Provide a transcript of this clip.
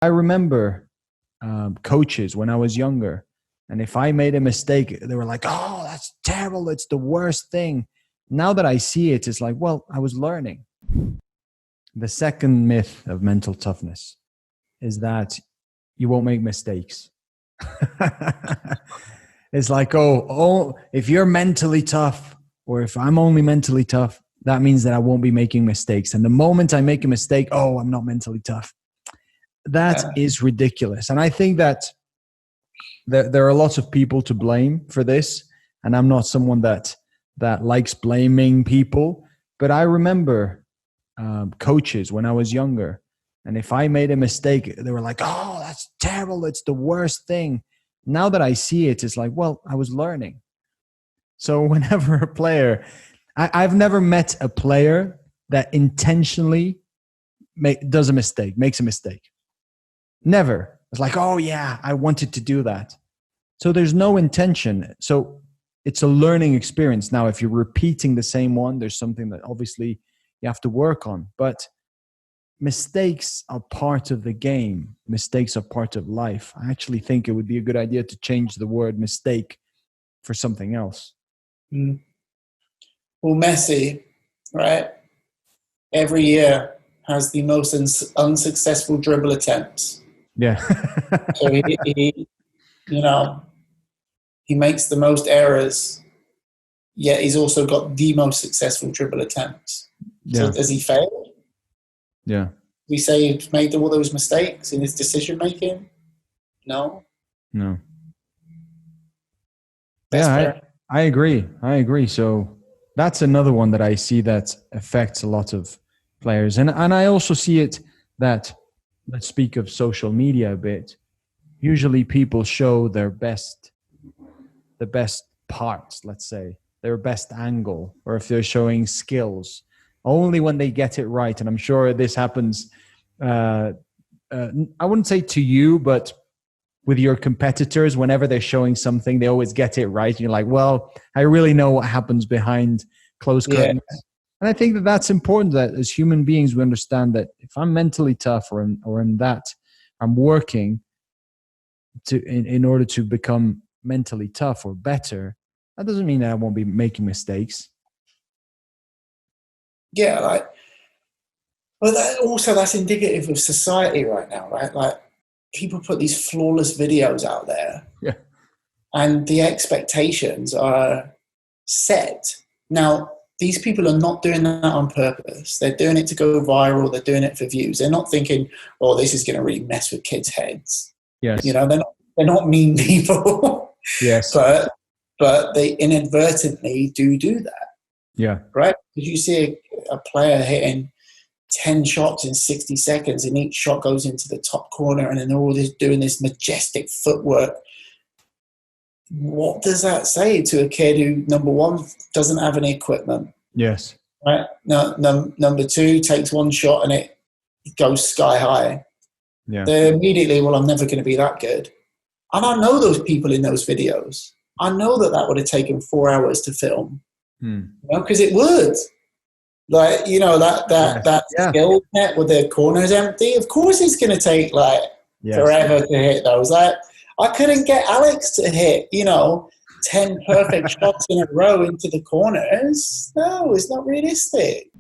I remember coaches when I was younger, and if I made a mistake, they were like, "Oh, that's terrible. It's the worst thing." Now that I see it, it's like, well, I was learning. The second myth of mental toughness is that you won't make mistakes. It's like, if you're mentally tough, or if I'm only mentally tough, that means that I won't be making mistakes. And the moment I make a mistake, I'm not mentally tough. That is ridiculous. And I think that there are lots of people to blame for this. And I'm not someone that likes blaming people. But I remember coaches when I was younger. And if I made a mistake, they were like, "Oh, that's terrible. It's the worst thing." Now that I see it, it's like, well, I was learning. So whenever a player, I've never met a player that intentionally makes a mistake. Never. It's like, "Oh yeah, I wanted to do that." So there's no intention. So it's a learning experience. Now, if you're repeating the same one, there's something that obviously you have to work on. But mistakes are part of the game. Mistakes are part of life. I actually think it would be a good idea to change the word mistake for something else. Mm. Well, Messi, right, every year has the most unsuccessful dribble attempts. Yeah. So he makes the most errors, yet he's also got the most successful dribble attempts. So Yeah. does he fail? Yeah. We say he's made all those mistakes in his decision making? No. Yeah, I agree. So that's another one that I see that affects a lot of players. And I also see it that, let's speak of social media a bit. Usually people show the best parts, let's say, their best angle, or if they're showing skills, only when they get it right. And I'm sure this happens, I wouldn't say to you, but with your competitors, whenever they're showing something, they always get it right. And you're like, well, I really know what happens behind closed curtains. And I think that that's important, that as human beings, we understand that if I'm mentally tough or in that I'm working in order to become mentally tough or better, that doesn't mean that I won't be making mistakes. Yeah, that's indicative of society right now, right? Like, people put these flawless videos out there, and the expectations are set. Now, these people are not doing that on purpose. They're doing it to go viral. They're doing it for views. They're not thinking, "Oh, this is going to really mess with kids' heads." Yes. They're not mean people. Yes. But they inadvertently do that. Yeah. Right? Did you see a player hitting 10 shots in 60 seconds, and each shot goes into the top corner, and then they're all doing this majestic footwork? What does that say to a kid who, number one, doesn't have any equipment? Yes. Right? No, number two, takes one shot and it goes sky high. Yeah. They're immediately, well, I'm never going to be that good. And I know those people in those videos. I know that would have taken 4 hours to film. Because it would. Like, that skill net with the corners empty, of course it's going to take forever to hit those. Like, I couldn't get Alex to hit 10 perfect shots in a row into the corners. No, it's not realistic.